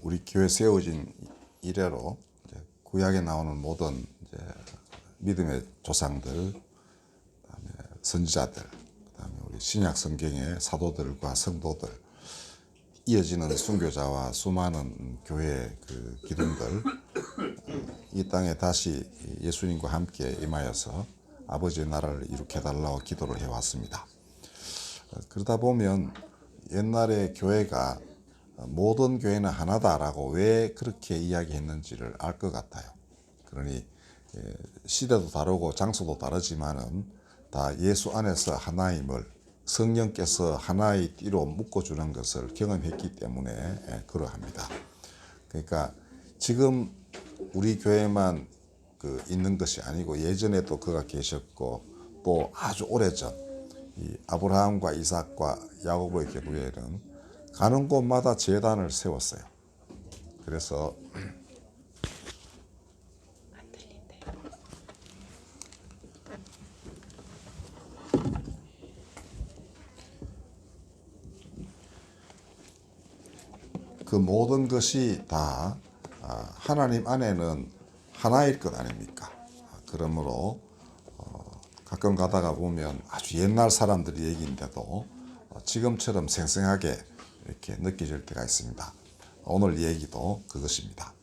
우리 교회 세워진 이래로 이제 구약에 나오는 모든 이제 믿음의 조상들, 그다음에 선지자들, 그다음에 우리 신약 성경의 사도들과 성도들, 이어지는 순교자와 수많은 교회 그 기둥들, 이 땅에 다시 예수님과 함께 임하여서 아버지의 나라를 이룩해 달라고 기도를 해왔습니다. 그러다 보면 옛날에 교회가 모든 교회는 하나다라고 왜 그렇게 이야기했는지를 알 것 같아요. 그러니 시대도 다르고 장소도 다르지만은 다 예수 안에서 하나임을 성령께서 하나의 띠로 묶어주는 것을 경험했기 때문에 그러합니다. 그러니까 지금 우리 교회만 있는 것이 아니고 예전에도 그가 계셨고 또 아주 오래전 이 아브라함과 이삭과 야곱의 경우에는 가는 곳마다 제단을 세웠어요. 그래서 그 모든 것이 다 하나님 안에는 하나일 것 아닙니까? 그러므로 가끔 가다가 보면 아주 옛날 사람들 얘기인데도 지금처럼 생생하게 이렇게 느껴질 때가 있습니다. 오늘 얘기도 그것입니다.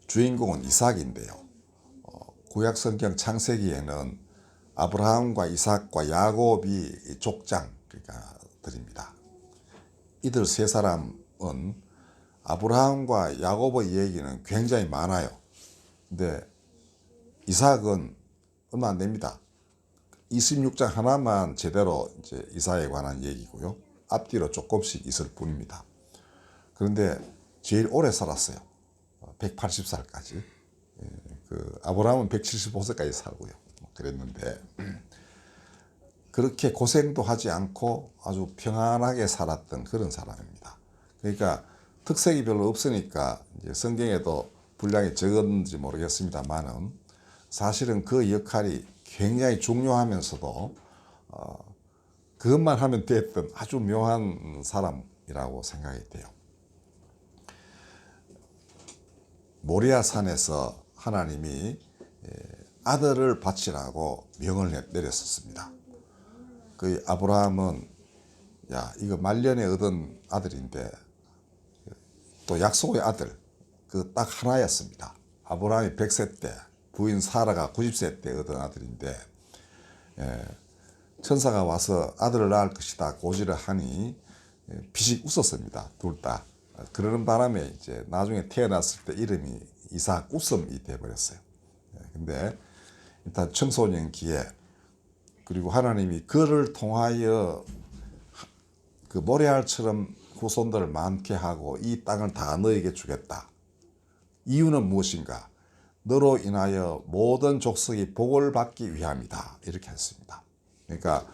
주인공은 이삭인데요. 구약 성경 창세기에는 아브라함과 이삭과 야곱이 족장, 그러니까 들입니다. 이들 세 사람은 아브라함과 야곱의 얘기는 굉장히 많아요. 근데 이삭은 얼마 안 됩니다. 26장 하나만 제대로 이제 이삭에 관한 얘기고요. 앞뒤로 조금씩 있을 뿐입니다. 그런데 제일 오래 살았어요. 180살까지. 아브라함은 175세까지 살고요. 그랬는데 그렇게 고생도 하지 않고 아주 평안하게 살았던 그런 사람입니다. 그러니까 특색이 별로 없으니까 이제 성경에도 분량이 적었는지 모르겠습니다만은 사실은 그 역할이 굉장히 중요하면서도 그것만 하면 됐던 아주 묘한 사람이라고 생각이 돼요. 모리아 산에서 하나님이 아들을 바치라고 명을 내렸었습니다. 그 아브라함은 야 이거 말년에 얻은 아들인데 또 약속의 아들 그 딱 하나였습니다. 아브라함이 100세 때 부인 사라가 90세 때 얻은 아들인데 천사가 와서 아들을 낳을 것이다 고지를 하니 피식 웃었습니다. 둘 다. 그러는 바람에 이제 나중에 태어났을 때 이름이 이삭 웃음이 돼버렸어요. 근데 일단 청소년기에 그리고 하나님이 그를 통하여 그 모래알처럼 후손들을 많게 하고 이 땅을 다 너에게 주겠다. 이유는 무엇인가? 너로 인하여 모든 족속이 복을 받기 위함이다. 이렇게 했습니다. 그러니까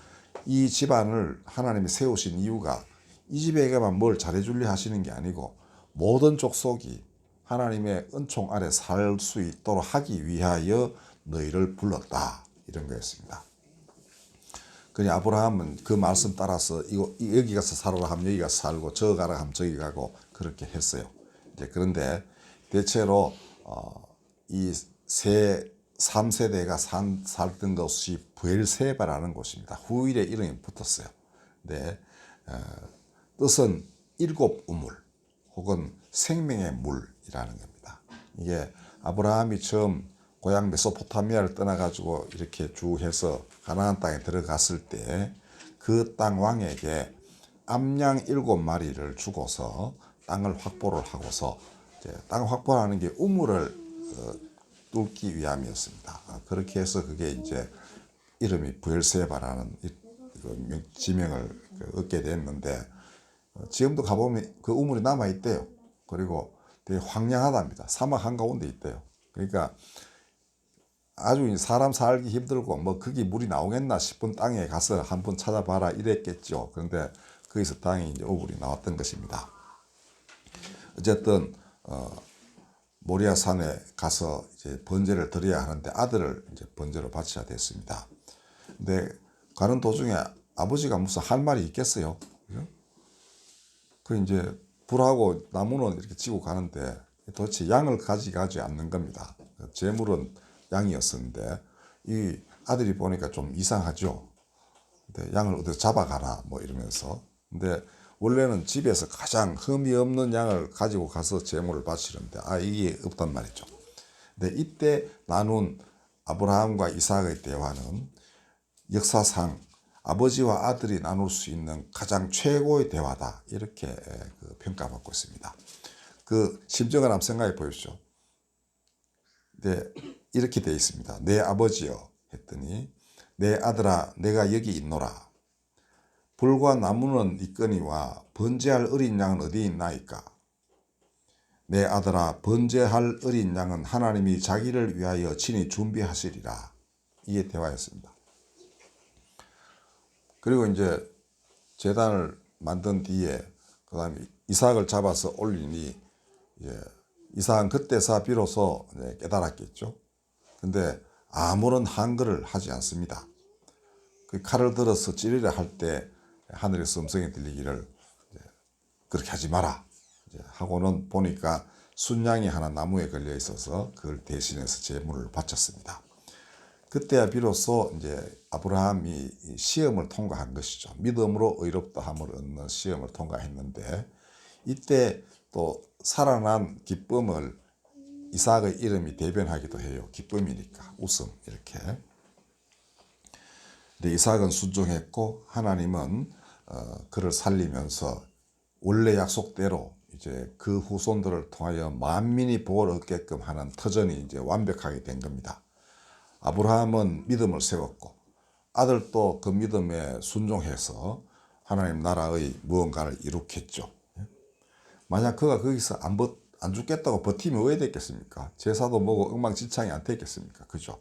이 집안을 하나님이 세우신 이유가 이 집에게만 뭘 잘해주려 하시는 게 아니고 모든 족속이 하나님의 은총 아래 살 수 있도록 하기 위하여 너희를 불렀다. 이런 거였습니다. 그니 아브라함은 그 말씀 따라서 여기 가서 살아라 하면 여기 가서 살고 저 가라 하면 저기 가고 그렇게 했어요. 이제 그런데 대체로 이 3세대가 살던 곳이 브엘세바라는 곳입니다. 후일에 이름이 붙었어요. 근데 뜻은 일곱 우물 혹은 생명의 물이라는 겁니다. 이게 아브라함이 처음 고향 메소포타미아를 떠나가지고 이렇게 쭉 해서 가나안 땅에 들어갔을 때 그 땅 왕에게 암양 7마리를 주고서 땅을 확보를 하고서 이제 땅 확보하는 게 우물을 뚫기 위함이었습니다. 그렇게 해서 그게 이제 이름이 브엘세바라는 지명을 얻게 됐는데 지금도 가보면 그 우물이 남아있대요. 그리고 되게 황량하답니다. 사막 한가운데 있대요. 그러니까 아주 사람 살기 힘들고 뭐 거기 물이 나오겠나 싶은 땅에 가서 한번 찾아봐라 이랬겠죠. 그런데 거기서 땅이 이제 우물이 나왔던 것입니다. 어쨌든 모리아 산에 가서 이제 번제를 드려야 하는데 아들을 이제 번제로 바쳐야 됐습니다. 근데 가는 도중에 아버지가 무슨 할 말이 있겠어요? 그 이제 불하고 나무는 이렇게 지고 가는데 도대체 양을 가져가지 않는 겁니다. 재물은 양이었었는데 이 아들이 보니까 좀 이상하죠. 근데 양을 어디 잡아가나 뭐 이러면서. 근데 원래는 집에서 가장 흠이 없는 양을 가지고 가서 제물을 바치는데 이게 없단 말이죠. 근데 이때 나눈 아브라함과 이삭의 대화는 역사상 아버지와 아들이 나눌 수 있는 가장 최고의 대화다, 이렇게 평가받고 있습니다. 그 심정을 한번 생각해 보십시오. 네, 이렇게 되어 있습니다. 내 아버지여 했더니 내 아들아 내가 여기 있노라. 불과 나무는 있거니와 번제할 어린 양은 어디 있나이까. 내 아들아 번제할 어린 양은 하나님이 자기를 위하여 친히 준비하시리라. 이게 대화였습니다. 그리고 이제 제단을 만든 뒤에 그 다음에 이삭을 잡아서 올리니 이삭은 그때서 비로소 깨달았겠죠. 근데 아무런 한글을 하지 않습니다. 그 칼을 들어서 찌르려 할 때 하늘에서 음성이 들리기를 그렇게 하지 마라 하고는 보니까 순양이 하나 나무에 걸려 있어서 그걸 대신해서 제물을 바쳤습니다. 그때야 비로소 이제 아브라함이 시험을 통과한 것이죠. 믿음으로 의롭다함을 얻는 시험을 통과했는데 이때 또 살아난 기쁨을 이삭의 이름이 대변하기도 해요. 기쁨이니까 웃음 이렇게. 근데 이삭은 순종했고 하나님은 그를 살리면서 원래 약속대로 이제 그 후손들을 통하여 만민이 복을 얻게끔 하는 터전이 이제 완벽하게 된 겁니다. 아브라함은 믿음을 세웠고 아들도 그 믿음에 순종해서 하나님 나라의 무언가를 이룩했죠. 만약 그가 거기서 안 죽겠다고 버티면 왜 됐겠습니까? 제사도 뭐고 엉망진창이 안 됐겠습니까? 그죠?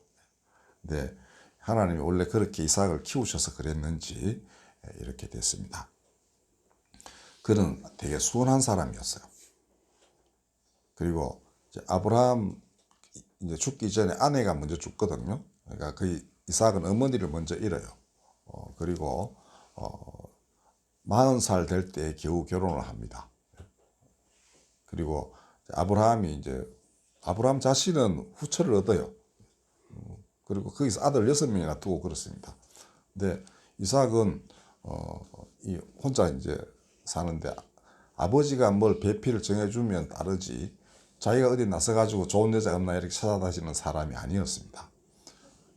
근데 하나님이 원래 그렇게 이삭을 키우셔서 그랬는지 이렇게 됐습니다. 그는 되게 순한 사람이었어요. 그리고 이제 아브라함 이제 죽기 전에 아내가 먼저 죽거든요. 그러니까 그 이삭은 어머니를 먼저 잃어요. 그리고 40살 될 때 겨우 결혼을 합니다. 그리고 아브라함 자신은 후처를 얻어요. 그리고 거기서 아들 6명이나 두고 그렇습니다. 근데 이삭은 혼자 이제 사는데 아버지가 뭘 배필을 정해주면 따르지 자기가 어디 나서가지고 좋은 여자 없나 이렇게 찾아다니는 사람이 아니었습니다.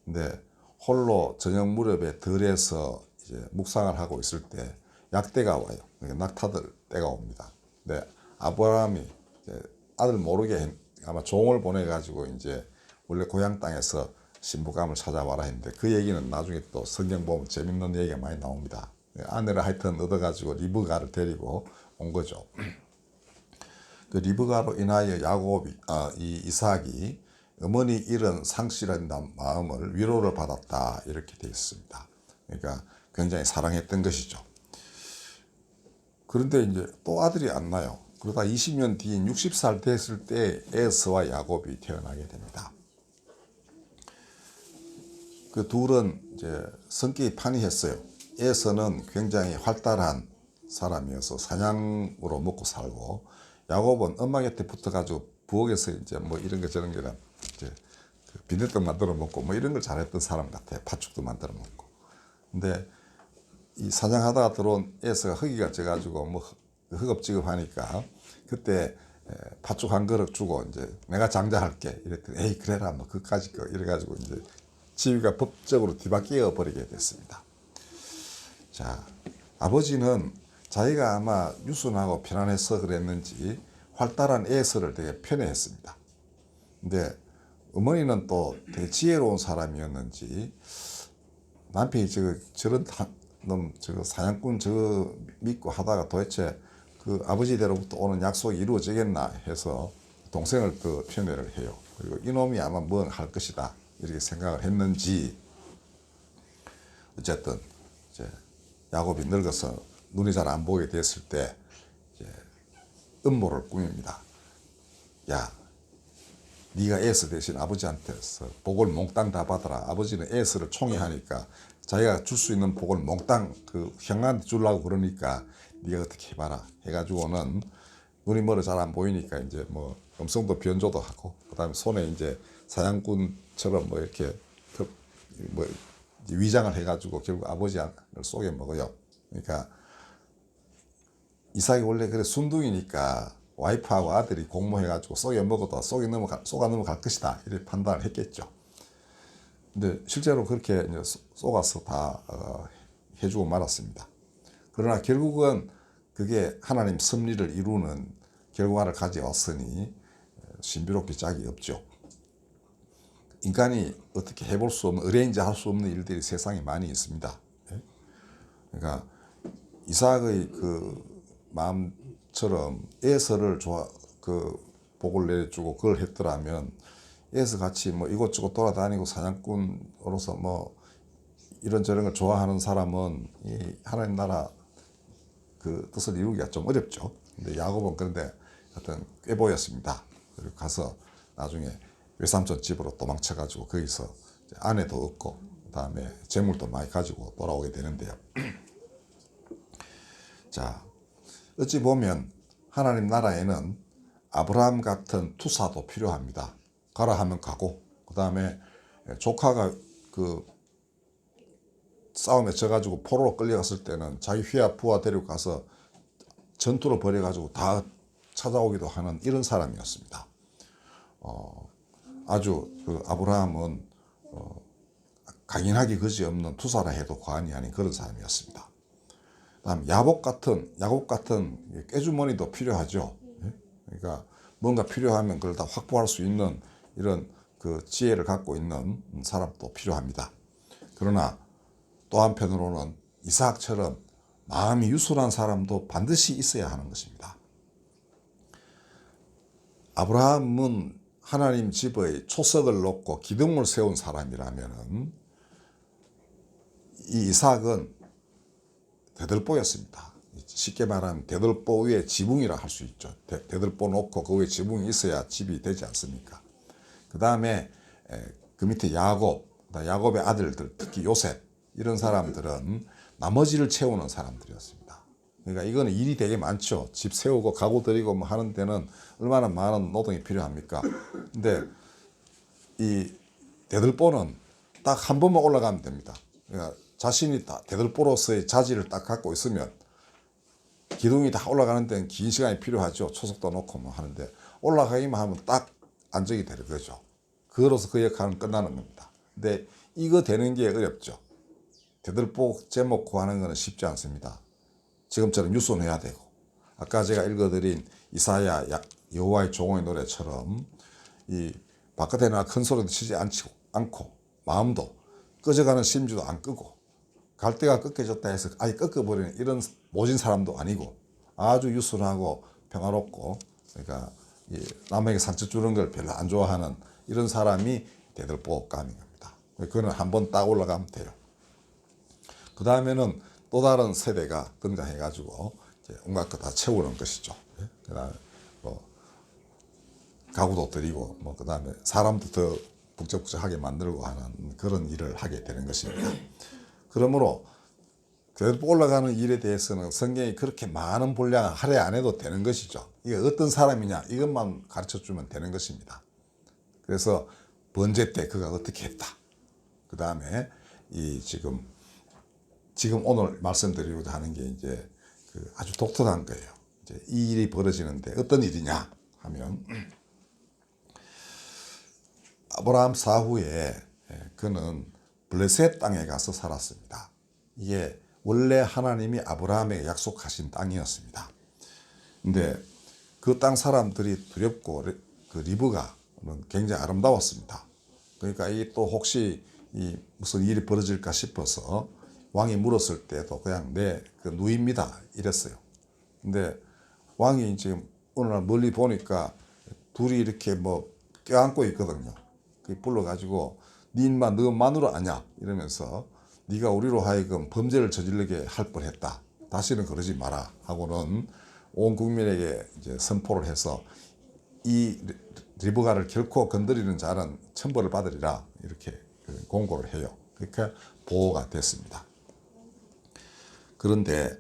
근데 홀로 저녁 무렵에 들에서 이제 묵상을 하고 있을 때 약대가 와요. 낙타들 때가 옵니다. 근데 아브라함이 이제 아들 모르게 아마 종을 보내가지고 이제 원래 고향 땅에서 신부감을 찾아와라 했는데 그 얘기는 나중에 또 성경 보면 재밌는 얘기가 많이 나옵니다. 아내를 하여튼 얻어가지고 리브가를 데리고 온 거죠. 그 리브가로 인하여 이 이삭이 어머니 잃은 상실한 마음을 위로를 받았다 이렇게 되어 있습니다. 그러니까 굉장히 사랑했던 것이죠. 그런데 이제 또 아들이 안 나요. 그러다 20년 뒤인 60살 됐을 때 에서와 야곱이 태어나게 됩니다. 그 둘은 이제 성격이 판이했어요. 에서는 굉장히 활달한 사람이어서 사냥으로 먹고 살고 야곱은 엄마 곁에 붙어가지고 부엌에서 이제 뭐 이런 거 저런 거랑 이제 빈대떡 만들어 먹고 뭐 이런 걸 잘했던 사람 같아요. 팥죽도 만들어 먹고. 근데 이 사냥하다가 들어온 에서가 허기가 져가지고 뭐 허겁지겁하니까 그때 팥죽 한 그릇 주고 이제 내가 장자할게 이랬더니 에이 그래라 뭐 그까짓 거 이래가지고 이제 지위가 법적으로 뒤바뀌어 버리게 됐습니다. 자, 아버지는 자기가 아마 유순하고 편안해서 그랬는지 활달한 에서를 되게 편애했습니다. 근데 어머니는 또 되게 지혜로운 사람이었는지 남편이 저런 놈 사냥꾼 저거 믿고 하다가 도대체 그 아버지대로부터 오는 약속이 이루어지겠나 해서 동생을 더 편애를 해요. 그리고 이놈이 아마 뭘 할 것이다 이렇게 생각을 했는지 어쨌든 이제 야곱이 늙어서 눈이 잘 안 보게 됐을 때 이제 음모를 꾸밉니다. 야, 네가 에서 대신 아버지한테서 복을 몽땅 다 받아라. 아버지는 에서를 총애하니까 자기가 줄 수 있는 복을 몽땅 그 형한테 주려고 그러니까 네가 어떻게 해봐라 해가지고는 눈이 멀어 잘 안 보이니까 이제 뭐 음성도 변조도 하고, 그다음에 손에 이제 사냥꾼처럼 뭐 이렇게 뭐 위장을 해가지고 결국 아버지를 속여 먹어요. 그러니까 이삭이 원래 그래 순둥이니까 와이프하고 아들이 공모해가지고 속여 먹어도 속아 넘어갈 것이다 이렇게 판단을 했겠죠. 근데 실제로 그렇게 이제 속아서 다 해주고 말았습니다. 그러나 결국은 그게 하나님 섭리를 이루는 결과를 가져왔으니 신비롭게 짝이 없죠. 인간이 어떻게 해볼 수 없는, 의뢰인지 할 수 없는 일들이 세상에 많이 있습니다. 그러니까 이삭의 그 마음처럼 에서를 복을 내주고 그걸 했더라면, 에서 같이 뭐 이곳저곳 돌아다니고 사냥꾼으로서 뭐 이런저런 걸 좋아하는 사람은 이 하나님 나라 그 뜻을 이루기가 좀 어렵죠. 근데 야곱은 그런데 하여튼 꽤 보였습니다. 그리고 가서 나중에 외삼촌 집으로 도망쳐가지고 거기서 아내도 얻고 그다음에 재물도 많이 가지고 돌아오게 되는데요. 자, 어찌 보면 하나님 나라에는 아브라함 같은 투사도 필요합니다. 가라 하면 가고, 그 다음에 조카가 그 싸움에 져가지고 포로로 끌려갔을 때는 자기 휘하 부하 데리고 가서 전투로 벌여가지고 다 찾아오기도 하는 이런 사람이었습니다. 아주 그 아브라함은 강인하기 그지없는 투사라 해도 과언이 아닌 그런 사람이었습니다. 다음 야곱 같은 꾀주머니도 필요하죠. 그러니까 뭔가 필요하면 그걸 다 확보할 수 있는 이런 그 지혜를 갖고 있는 사람도 필요합니다. 그러나 또 한편으로는 이삭처럼 마음이 유순한 사람도 반드시 있어야 하는 것입니다. 아브라함은 하나님 집의 초석을 놓고 기둥을 세운 사람이라면 이 이삭은 대들보였습니다. 쉽게 말하면 대들보 위에 지붕이라 할 수 있죠. 대들보 놓고 그 위에 지붕이 있어야 집이 되지 않습니까? 그 다음에 그 밑에 야곱의 아들들, 특히 요셉, 이런 사람들은 나머지를 채우는 사람들이었습니다. 그러니까 이거는 일이 되게 많죠. 집 세우고 가구 들이고 뭐 하는 데는 얼마나 많은 노동이 필요합니까? 근데 이 대들보는 딱 한 번만 올라가면 됩니다. 그러니까 자신이 다 대들보로서의 자질을 딱 갖고 있으면, 기둥이 다 올라가는 데는 긴 시간이 필요하죠. 초석도 놓고 뭐 하는데 올라가기만 하면 딱 안정이 되는 거죠. 그로서 그 역할은 끝나는 겁니다. 근데 이거 되는 게 어렵죠. 대들보 제목 구하는 것은 쉽지 않습니다. 지금처럼 유순해야 되고, 아까 제가 읽어드린 이사야 여호와의 종의 노래처럼 이 바깥에 나 큰 소리도 치지 않고 마음도 꺼져가는 심지도 안 끄고 갈대가 꺾여졌다 해서 아예 꺾어버리는 이런 모진 사람도 아니고 아주 유순하고 평화롭고, 그러니까 남에게 상처 주는 걸 별로 안 좋아하는 이런 사람이 대들보감인 겁니다. 그거는 한번 딱 올라가면 돼요. 그 다음에는 또 다른 세대가 등장해가지고 온갖 거 다 채우는 것이죠. 그 다음에 뭐 가구도 드리고 뭐 그 다음에 사람도 더 북적북적하게 만들고 하는 그런 일을 하게 되는 것입니다. 그러므로 대들보 올라가는 일에 대해서는 성경이 그렇게 많은 분량을 할애 안 해도 되는 것이죠. 이게 어떤 사람이냐 이것만 가르쳐 주면 되는 것입니다. 그래서 번제 때 그가 어떻게 했다. 그 다음에 이 지금 오늘 말씀드리고자 하는 게 이제 그 아주 독특한 거예요. 이제 이 일이 벌어지는데 어떤 일이냐 하면, 아브라함 사후에 그는 블레셋 땅에 가서 살았습니다. 이게 원래 하나님이 아브라함에게 약속하신 땅이었습니다. 근데 그 땅 사람들이 두렵고 그 리브가 굉장히 아름다웠습니다. 그러니까 이 또 혹시 무슨 일이 벌어질까 싶어서 왕이 물었을 때도 그냥 네, 그 누이입니다 이랬어요. 근데 왕이 지금 어느 날 멀리 보니까 둘이 이렇게 뭐 껴안고 있거든요. 그 불러가지고 네 인마 너 마누라 아냐 이러면서 네가 우리로 하여금 범죄를 저지르게 할 뻔했다. 다시는 그러지 마라 하고는 온 국민에게 이제 선포를 해서 이 리브가를 결코 건드리는 자는 천벌을 받으리라 이렇게 공고를 해요. 그러니까 보호가 됐습니다. 그런데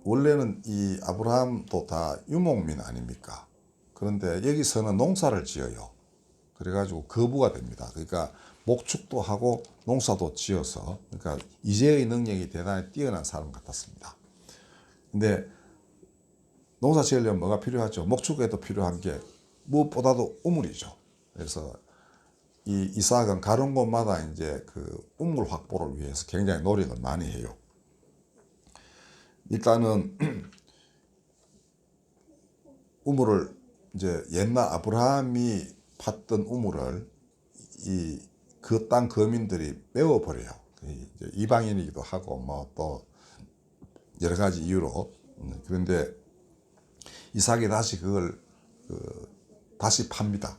원래는 이 아브라함도 다 유목민 아닙니까? 그런데 여기서는 농사를 지어요. 그래가지고 거부가 됩니다. 그러니까 목축도 하고 농사도 지어서, 그러니까 이재의 능력이 대단히 뛰어난 사람 같았습니다. 근데 농사 지으려면 뭐가 필요하죠? 목축에도 필요한 게 무엇보다도 우물이죠. 그래서 이 이삭은 가는 곳마다 이제 그 우물 확보를 위해서 굉장히 노력을 많이 해요. 일단은 우물을 이제 옛날 아브라함이 팠던 우물을 이 그 땅 거민들이 메워버려요. 이제 이방인이기도 하고 뭐 또 여러 가지 이유로. 그런데 이삭이 다시 그걸 다시 팝니다.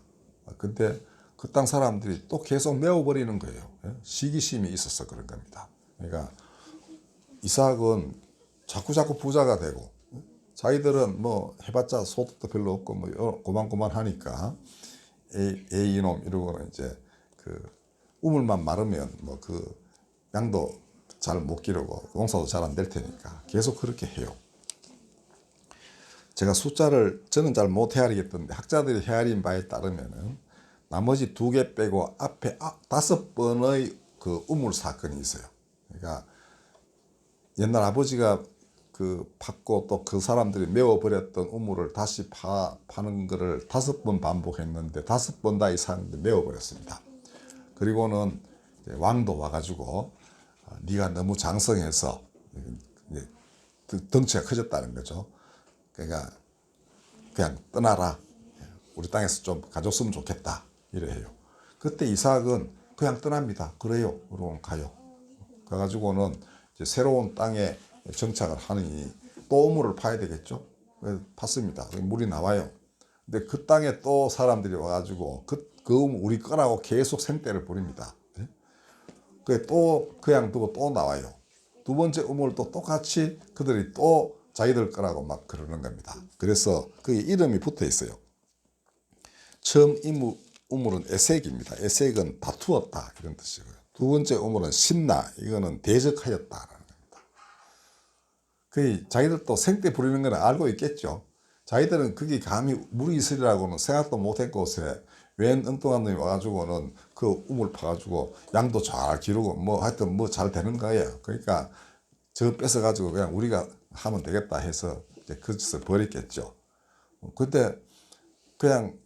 근데 그 땅 사람들이 또 계속 메워버리는 거예요. 시기심이 있어서 그런 겁니다. 그러니까 이삭은 자꾸 부자가 되고, 자기들은 뭐 해봤자 소득도 별로 없고 뭐 고만고만 하니까 이놈 이러고는 이제 그 우물만 마르면 뭐 그 양도 잘 못 기르고 농사도 잘 안 될 테니까 계속 그렇게 해요. 제가 숫자를 저는 잘 못 헤아리겠던데 학자들이 헤아린 바에 따르면은 나머지 2개 빼고 앞에 5번의 그 우물 사건이 있어요. 그러니까 옛날 아버지가 그 팠고 또 그 사람들이 메워버렸던 우물을 다시 파는 거를 5번 반복했는데 5번 다 이 사람들이 메워버렸습니다. 그리고는 왕도 와가지고 네가 너무 장성해서 덩치가 커졌다는 거죠. 그러니까 그냥 떠나라. 우리 땅에서 좀 가졌으면 좋겠다. 이래 해요. 그때 이삭은 그냥 떠납니다. 그래요. 그러고 가요. 가가지고는 이제 새로운 땅에 정착을 하니 또 우물을 파야 되겠죠. 팠습니다. 물이 나와요. 근데 그 땅에 또 사람들이 와가지고 그 우리 거라고 계속 생떼를 부립니다. 또 그냥 두고 또 나와요. 2번째 우물도 똑같이 그들이 또 자기들 거라고 막 그러는 겁니다. 그래서 그 이름이 붙어 있어요. 처음 우물은 에색입니다. 에색은 다투었다 이런 뜻이고요. 2번째 우물은 신나, 이거는 대적하였다라는 겁니다. 그 자기들도 생떼 부리는 건 알고 있겠죠. 자기들은 그게 감히 물이 있으리라고는 생각도 못한 곳에 웬 엉뚱한 놈이 와가지고는 그 우물 파가지고 양도 잘 기르고 뭐 하여튼 뭐 잘 되는 거예요. 그러니까 저 뺏어가지고 그냥 우리가 하면 되겠다 해서 이제 그 짓을 벌였겠죠. 그때 그냥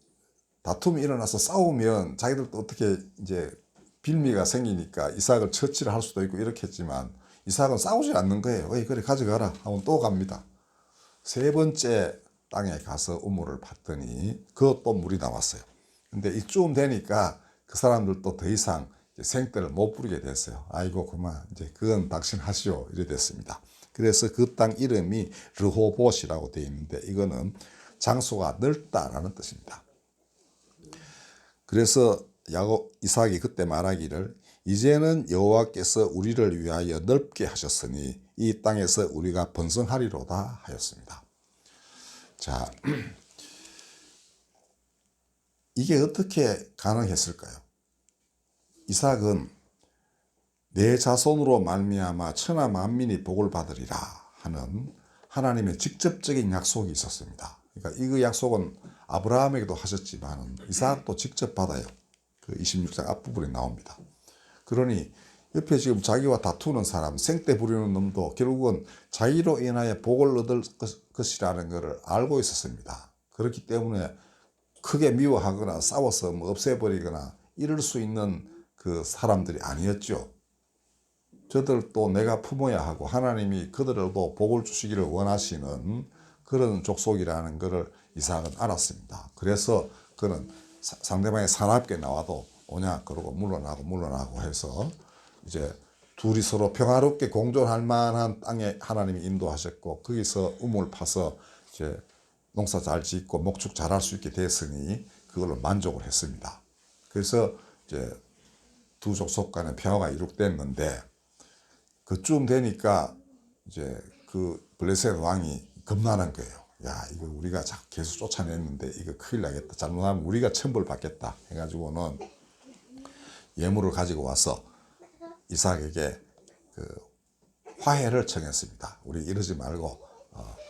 다툼이 일어나서 싸우면 자기들도 어떻게 이제 빌미가 생기니까 이삭을 처치를 할 수도 있고 이렇게 했지만 이삭은 싸우지 않는 거예요. 그래 가져가라 하면 또 갑니다. 3번째 땅에 가서 우물을 팠더니 그것도 물이 나왔어요. 근데 이쯤 되니까 그 사람들도 더 이상 생떼를 못 부리게 됐어요. 아이고 그만 이제 그건 당신 하시오 이래 됐습니다. 그래서 그 땅 이름이 르호봇이라고 되어 있는데 이거는 장소가 넓다라는 뜻입니다. 그래서 이삭이 그때 말하기를 이제는 여호와께서 우리를 위하여 넓게 하셨으니 이 땅에서 우리가 번성하리로다 하였습니다. 자, 이게 어떻게 가능했을까요? 이삭은 내 자손으로 말미암아 천하 만민이 복을 받으리라 하는 하나님의 직접적인 약속이 있었습니다. 그러니까 이 약속은 아브라함에게도 하셨지만 이삭도 직접 받아요. 그 26장 앞부분에 나옵니다. 그러니 옆에 지금 자기와 다투는 사람, 생떼 부리는 놈도 결국은 자기로 인하여 복을 얻을 것이라는 것을 알고 있었습니다. 그렇기 때문에 크게 미워하거나 싸워서 뭐 없애버리거나 이럴 수 있는 그 사람들이 아니었죠. 저들도 내가 품어야 하고 하나님이 그들도 복을 주시기를 원하시는 그런 족속이라는 것을 이삭은 알았습니다. 그래서 그는 상대방이 사납게 나와도 오냐 그러고 물러나고 해서 이제 둘이 서로 평화롭게 공존할 만한 땅에 하나님이 인도하셨고 거기서 우물 파서 이제 농사 잘 짓고 목축 잘할 수 있게 됐으니 그걸로 만족을 했습니다. 그래서 이제 두 족속 간의 평화가 이룩됐는데 그쯤 되니까 이제 그 블레셋 왕이 겁나는 거예요. 야, 이거 우리가 계속 쫓아냈는데 이거 큰일 나겠다. 잘못하면 우리가 천벌 받겠다. 해가지고는 예물을 가지고 와서 이삭에게 그 화해를 청했습니다. 우리 이러지 말고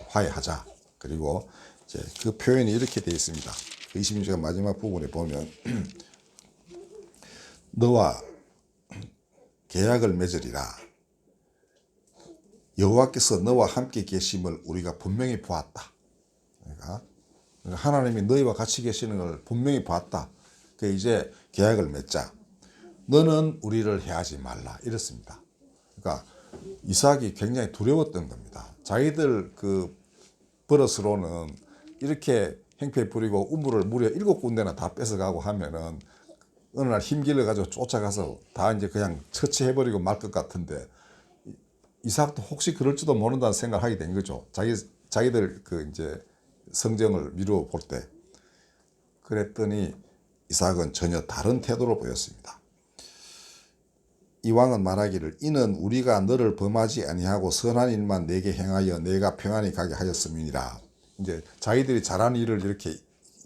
화해하자. 그리고 이제 그 표현이 이렇게 되어 있습니다. 그 26장 마지막 부분에 보면 너와 계약을 맺으리라. 여호와께서 너와 함께 계심을 우리가 분명히 보았다. 그러니까 하나님이 너희와 같이 계시는 걸 분명히 보았다. 그 이제 계약을 맺자. 너는 우리를 해하지 말라. 이렇습니다. 그러니까 이삭이 굉장히 두려웠던 겁니다. 자기들 그 버릇으로는 이렇게 행패 부리고 우물을 무려 7군데나 다 뺏어가고 하면은 어느 날 힘길을 가지고 쫓아가서 다 이제 그냥 처치해버리고 말 것 같은데 이삭도 혹시 그럴지도 모른다는 생각을 하게 된 거죠. 자기들 그 이제 성정을 미루어 볼 때. 그랬더니 이삭은 전혀 다른 태도를 보였습니다. 이 왕은 말하기를 이는 우리가 너를 범하지 아니하고 선한 일만 내게 행하여 내가 평안히 가게 하였음이니라. 이제 자기들이 잘한 일을 이렇게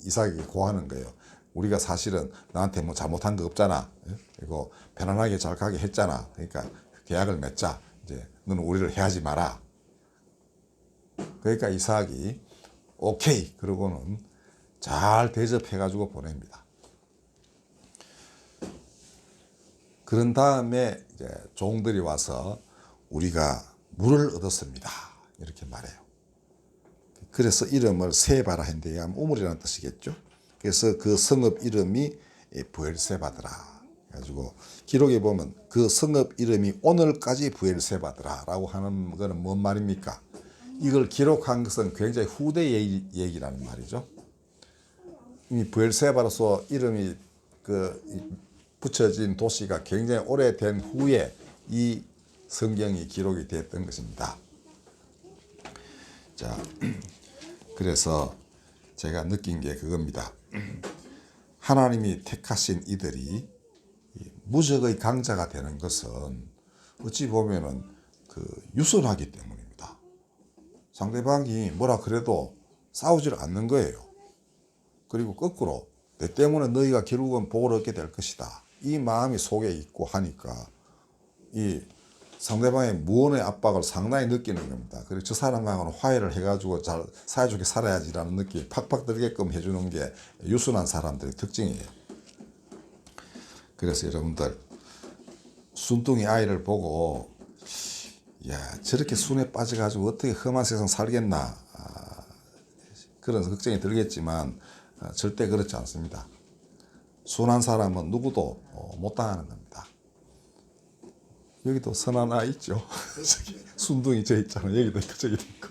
이삭에게 고하는 거예요. 우리가 사실은 나한테 뭐 잘못한 거 없잖아. 그리고 편안하게 잘 가게 했잖아. 그러니까 계약을 맺자. 이제 너는 우리를 해하지 마라. 그러니까 이삭이 오케이 그러고는 잘 대접해가지고 보냅니다. 그런 다음에 이제 종들이 와서 우리가 물을 얻었습니다. 이렇게 말해요. 그래서 이름을 세바라 했는데 우물이라는 뜻이겠죠. 그래서 그 성읍 이름이 부엘세바더라. 그래가지고 기록에 보면 그 성읍 이름이 오늘까지 부엘세바더라라고 하는 거는 뭔 말입니까? 이걸 기록한 것은 굉장히 후대 얘기라는 말이죠. 이미 부엘세바로서 이름이 붙여진 도시가 굉장히 오래된 후에 이 성경이 기록이 됐던 것입니다. 자, 그래서 제가 느낀 게 그겁니다. 하나님이 택하신 이들이 무적의 강자가 되는 것은 어찌 보면은 유순하기 때문입니다. 상대방이 뭐라 그래도 싸우질 않는 거예요. 그리고 거꾸로 내 때문에 너희가 결국은 복을 얻게 될 것이다. 이 마음이 속에 있고 하니까 이 상대방의 무언의 압박을 상당히 느끼는 겁니다. 그리고 저 사람하고는 화해를 해가지고 잘 사이좋게 살아야지라는 느낌이 팍팍 들게끔 해주는 게 유순한 사람들의 특징이에요. 그래서 여러분들 순둥이 아이를 보고 야 저렇게 순에 빠져가지고 어떻게 험한 세상 살겠나 그런 걱정이 들겠지만 절대 그렇지 않습니다. 순한 사람은 누구도 못 당하는 겁니다. 여기도 선한 아이 있죠. 순둥이 저 있잖아요. 여기도 있고 저기도 있고.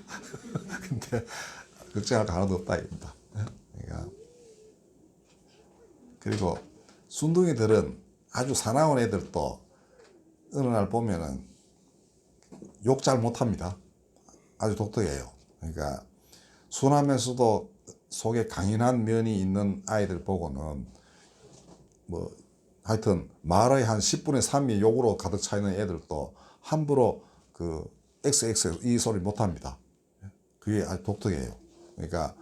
근데 걱정할 거 하나도 없다 입니다. 그러니까 그리고 순둥이들은 아주 사나운 애들도 어느 날 보면은 욕 잘 못합니다. 아주 독특해요. 그러니까 순하면서도 속에 강인한 면이 있는 아이들 보고는 뭐 하여튼 말의 한 10분의 3이 욕으로 가득 차 있는 애들도 함부로 그 XX 이 소리 못합니다. 그게 아주 독특해요. 그러니까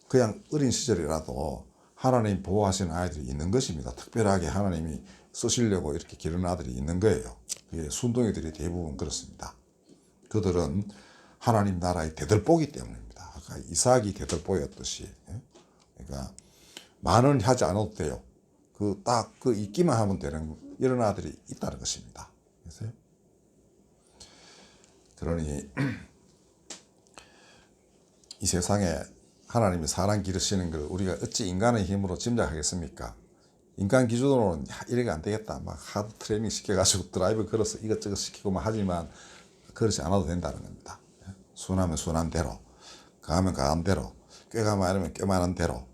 그냥 어린 시절이라도 하나님 보호하시는 아이들이 있는 것입니다. 특별하게 하나님이 쓰시려고 이렇게 기르는 아들이 있는 거예요. 그게 순둥이들이 대부분 그렇습니다. 그들은 하나님 나라의 대들보기 때문입니다. 아까 이삭이 대들보였듯이. 그러니까 많은 하지 않아도 돼요. 있기만 하면 되는 이런 아들이 있다는 것입니다. 그래서 그러니 이 세상에 하나님이 사람 기르시는 걸 우리가 어찌 인간의 힘으로 짐작하겠습니까? 인간 기준으로는 이래가 안 되겠다. 막 하드 트레이닝 시켜가지고 드라이브 걸어서 이것저것 시키고만 하지만 그렇지 않아도 된다는 겁니다. 순하면 순한 대로, 강하면 강한 대로, 꾀가 많으면 꾀많은 대로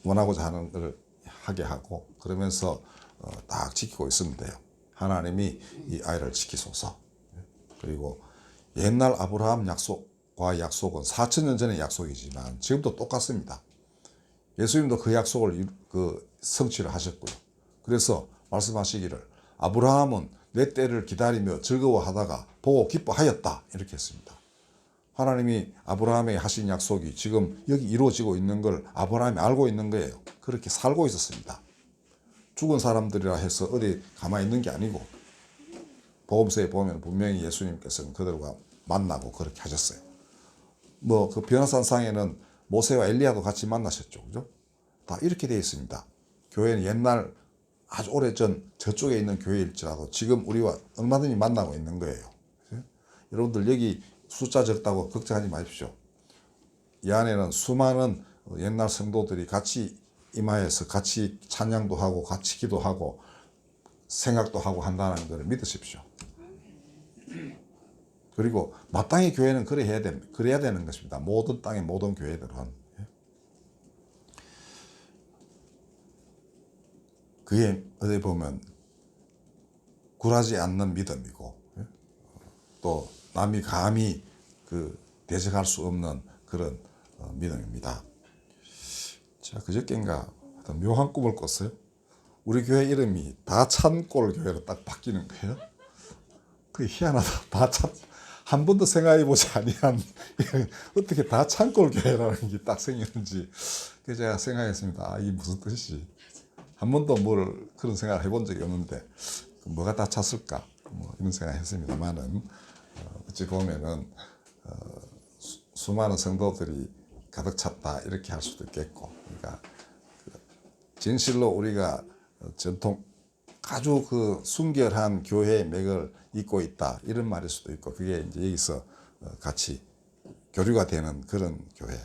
원하고자 하는 걸 하게 하고 그러면서 딱 지키고 있으면 돼요. 하나님이 이 아이를 지키소서. 그리고 옛날 아브라함 약속과 약속은 4,000년 전의 약속이지만 지금도 똑같습니다. 예수님도 그 약속을 성취를 하셨고요. 그래서 말씀하시기를 아브라함은 내 때를 기다리며 즐거워하다가 보고 기뻐하였다 이렇게 했습니다. 하나님이 아브라함에게 하신 약속이 지금 여기 이루어지고 있는 걸 아브라함이 알고 있는 거예요. 그렇게 살고 있었습니다. 죽은 사람들이라 해서 어디 가만히 있는 게 아니고 복음서에 보면 분명히 예수님께서는 그들과 만나고 그렇게 하셨어요. 뭐 그 변화산상에는 모세와 엘리야도 같이 만나셨죠. 그죠? 다 이렇게 되어 있습니다. 교회는 옛날 아주 오래전 저쪽에 있는 교회일지라도 지금 우리와 얼마든지 만나고 있는 거예요. 그죠? 여러분들 여기 숫자 적다고 걱정하지 마십시오. 이 안에는 수많은 옛날 성도들이 같이 임하여서 같이 찬양도 하고 같이 기도하고 생각도 하고 한다는 것을 믿으십시오. 그리고 마땅히 교회는 그래야 되는 것입니다. 모든 땅의 모든 교회들은. 그게 어디 보면 굴하지 않는 믿음이고 또 남이 감히 대적할 수 없는 그런 믿음입니다. 자, 그저께인가 묘한 꿈을 꿨어요. 우리 교회 이름이 다찬골 교회로 딱 바뀌는 거예요. 그게 희한하다. 한 번도 생각해보지 아니한 어떻게 다찬골 교회라는 게 딱 생기는지 그래서 제가 생각했습니다. 이게 무슨 뜻이지? 한 번도 그런 생각을 해본 적이 없는데 뭐가 다 찼을까? 뭐 이런 생각을 했습니다만은 어찌 보면은 수많은 성도들이 가득 찼다 이렇게 할 수도 있겠고, 그러니까 진실로 우리가 전통 아주 순결한 교회의 맥을 잇고 있다 이런 말일 수도 있고, 그게 이제 여기서 같이 교류가 되는 그런 교회.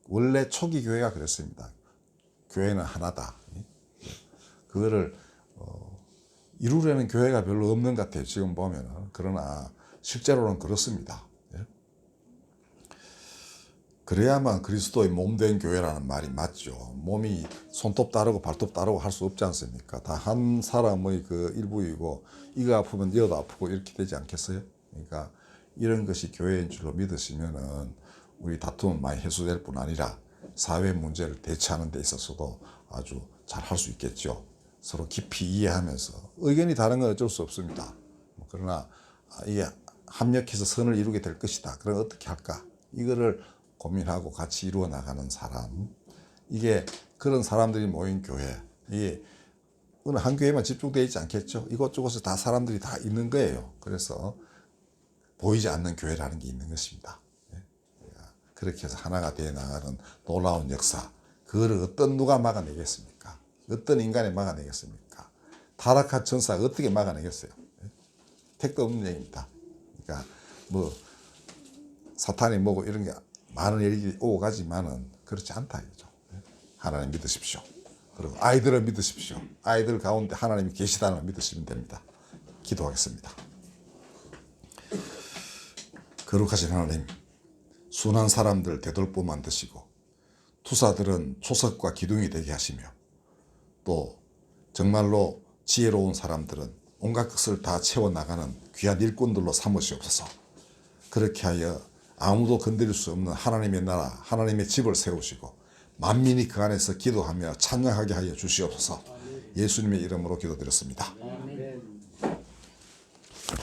원래 초기 교회가 그랬습니다. 교회는 하나다. 그거를 이루려는 교회가 별로 없는 것 같아요. 지금 보면은. 그러나 실제로는 그렇습니다. 그래야만 그리스도의 몸된 교회라는 말이 맞죠. 몸이 손톱 다르고 발톱 다르고 할 수 없지 않습니까? 다 한 사람의 일부이고 이가 아프면 이어도 아프고 이렇게 되지 않겠어요? 그러니까 이런 것이 교회인 줄로 믿으시면은 우리 다툼은 많이 해소될 뿐 아니라 사회 문제를 대처하는 데 있어서도 아주 잘 할 수 있겠죠. 서로 깊이 이해하면서 의견이 다른 건 어쩔 수 없습니다. 그러나 이게 합력해서 선을 이루게 될 것이다. 그럼 어떻게 할까? 이거를 고민하고 같이 이루어 나가는 사람, 이게 그런 사람들이 모인 교회, 이게 어느 한 교회만 집중되어 있지 않겠죠. 이곳저곳에 다 사람들이 다 있는 거예요. 그래서 보이지 않는 교회라는 게 있는 것입니다. 그렇게 해서 하나가 되어 나가는 놀라운 역사, 그거를 누가 막아내겠습니까? 어떤 인간이 막아내겠습니까? 타락한 천사가 어떻게 막아내겠어요? 택도 없는 얘기입니다. 그러니까 뭐 사탄이 뭐고 이런 게 많은 일이 오고 가지만은 그렇지 않다 이거죠. 하나님 믿으십시오. 그리고 아이들을 믿으십시오. 아이들 가운데 하나님이 계시다는 걸 믿으시면 됩니다. 기도하겠습니다. 거룩하신 하나님, 순한 사람들 되돌보 만드시고 투사들은 초석과 기둥이 되게 하시며 또 정말로 지혜로운 사람들은 온갖 것을 다 채워나가는 귀한 일꾼들로 삼으시옵소서. 그렇게 하여 아무도 건드릴 수 없는 하나님의 나라, 하나님의 집을 세우시고 만민이 그 안에서 기도하며 찬양하게 하여 주시옵소서. 예수님의 이름으로 기도드렸습니다.